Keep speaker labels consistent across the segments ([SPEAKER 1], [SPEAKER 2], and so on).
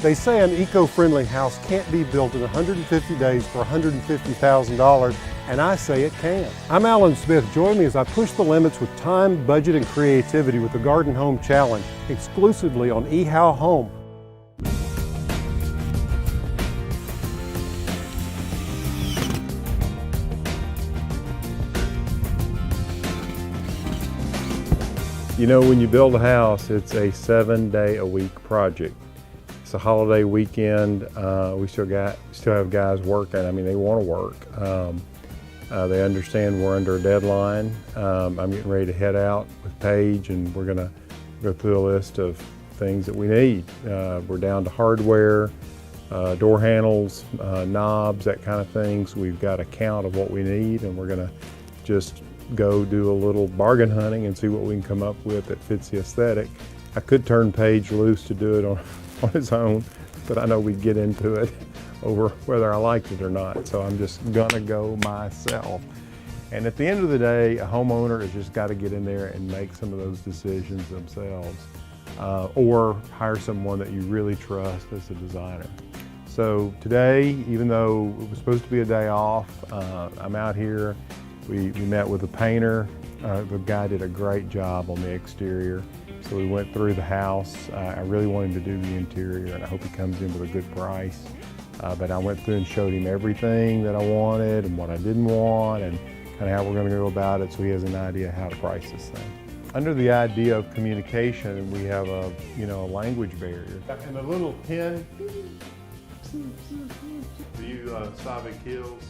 [SPEAKER 1] They say an eco-friendly house can't be built in 150 days for $150,000, and I say it can. I'm Alan Smith. Join me as I push the limits with time, budget, and creativity with the Garden Home Challenge, exclusively on eHow Home. You know, when you build a house, it's a 7-day-a-week project. It's a holiday weekend. We still have guys working. I mean, they want to work. They understand we're under a deadline. I'm getting ready to head out with Paige, and we're going to go through a list of things that we need. We're down to hardware, door handles, knobs, that kind of things. We've got a count of what we need, and we're going to just go do a little bargain hunting and see what we can come up with that fits the aesthetic. I could turn Paige loose to do it on his own, but I know we'd get into it over whether I liked it or not. So I'm just gonna go myself. And at the end of the day, a homeowner has just got to get in there and make some of those decisions themselves, or hire someone that you really trust as a designer. So today, even though it was supposed to be a day off, I'm out here. We met with a painter. The guy did a great job on the exterior. So we went through the house. I really want him to do the interior, and I hope he comes in with a good price. But I went through and showed him everything that I wanted and what I didn't want, and kind of how we're going to go about it, so he has an idea how to price this thing. Under the idea of communication, we have a language barrier. And the little pin, the Slavic Hills.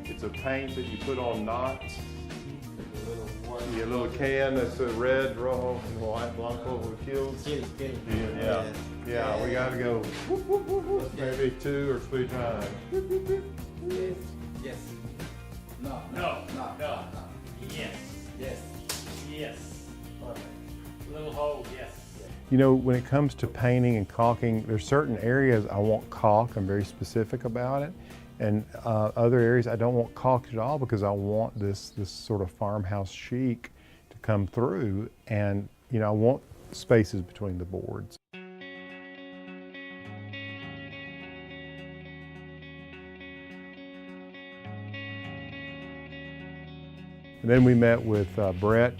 [SPEAKER 1] It's a paint that you put on knots. A little can that's a red, rojo, and white, blanco with kills. Yeah, we got to go maybe 2 or 3 times.
[SPEAKER 2] Yes. No. Yes. Perfect. Little hole, yes.
[SPEAKER 1] You know, when it comes to painting and caulking, there's certain areas I want caulk. I'm very specific about it. And other areas I don't want caulked at all, because I want this sort of farmhouse chic to come through, and I want spaces between the boards. And then we met with Brett,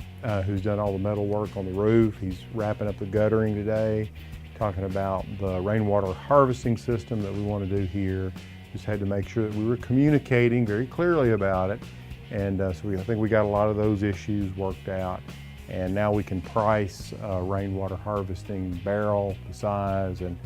[SPEAKER 1] who's done all the metal work on the roof. He's wrapping up the guttering today, talking about the rainwater harvesting system that we want to do here. Just had to make sure that we were communicating very clearly about it. And I think we got a lot of those issues worked out. And now we can price rainwater harvesting barrel, the size, and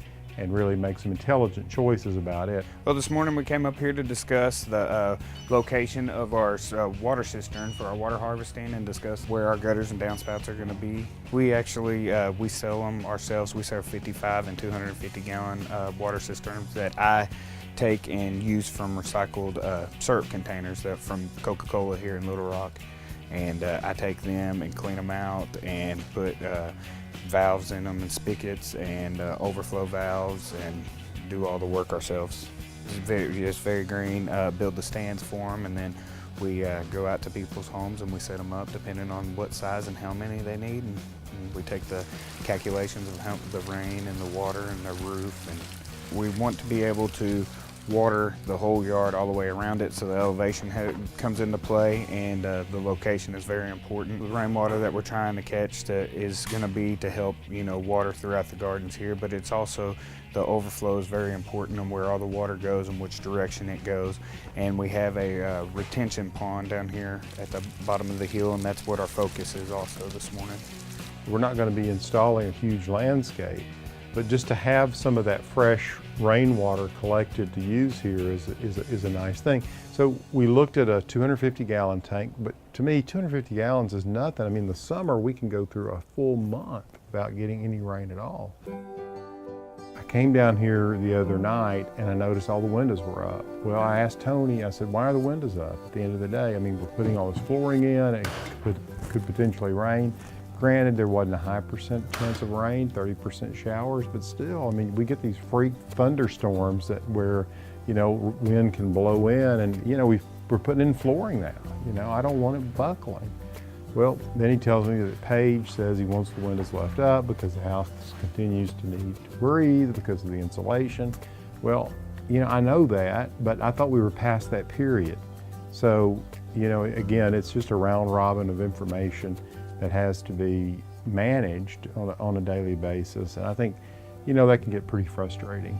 [SPEAKER 1] really make some intelligent choices about it.
[SPEAKER 3] Well, this morning we came up here to discuss the location of our water cistern for our water harvesting, and discuss where our gutters and downspouts are going to be. We actually we sell them ourselves. We sell 55 and 250 gallon water cisterns that I take and use from recycled syrup containers from Coca-Cola here in Little Rock. And I take them and clean them out and put valves in them and spigots and overflow valves, and do all the work ourselves. It's very green. Build the stands for them, and then we go out to people's homes and we set them up depending on what size and how many they need. And we take the calculations of how the rain and the water and the roof, and we want to be able to water the whole yard all the way around it, so the elevation comes into play, and the location is very important. The rainwater that we're trying to catch is going to be to help water throughout the gardens here, but it's also the overflow is very important, and where all the water goes and which direction it goes. And we have a retention pond down here at the bottom of the hill, and that's what our focus is also this morning.
[SPEAKER 1] We're not going to be installing a huge landscape, but just to have some of that fresh rainwater collected to use here is a nice thing. So we looked at a 250 gallon tank, but to me 250 gallons is nothing. I mean, the summer we can go through a full month without getting any rain at all. I came down here the other night and I noticed all the windows were up. Well, I asked Tony, I said, why are the windows up at the end of the day? I mean, we're putting all this flooring in, it could potentially rain. Granted, there wasn't a high chance of rain, 30% showers, but still, I mean, we get these freak thunderstorms where, wind can blow in, and, we're putting in flooring now. I don't want it buckling. Well, then he tells me that Paige says he wants the windows left up because the house continues to need to breathe because of the insulation. Well, you know, I know that, but I thought we were past that period. So, you know, again, it's just a round robin of information that has to be managed on a daily basis. And I think, you know, that can get pretty frustrating.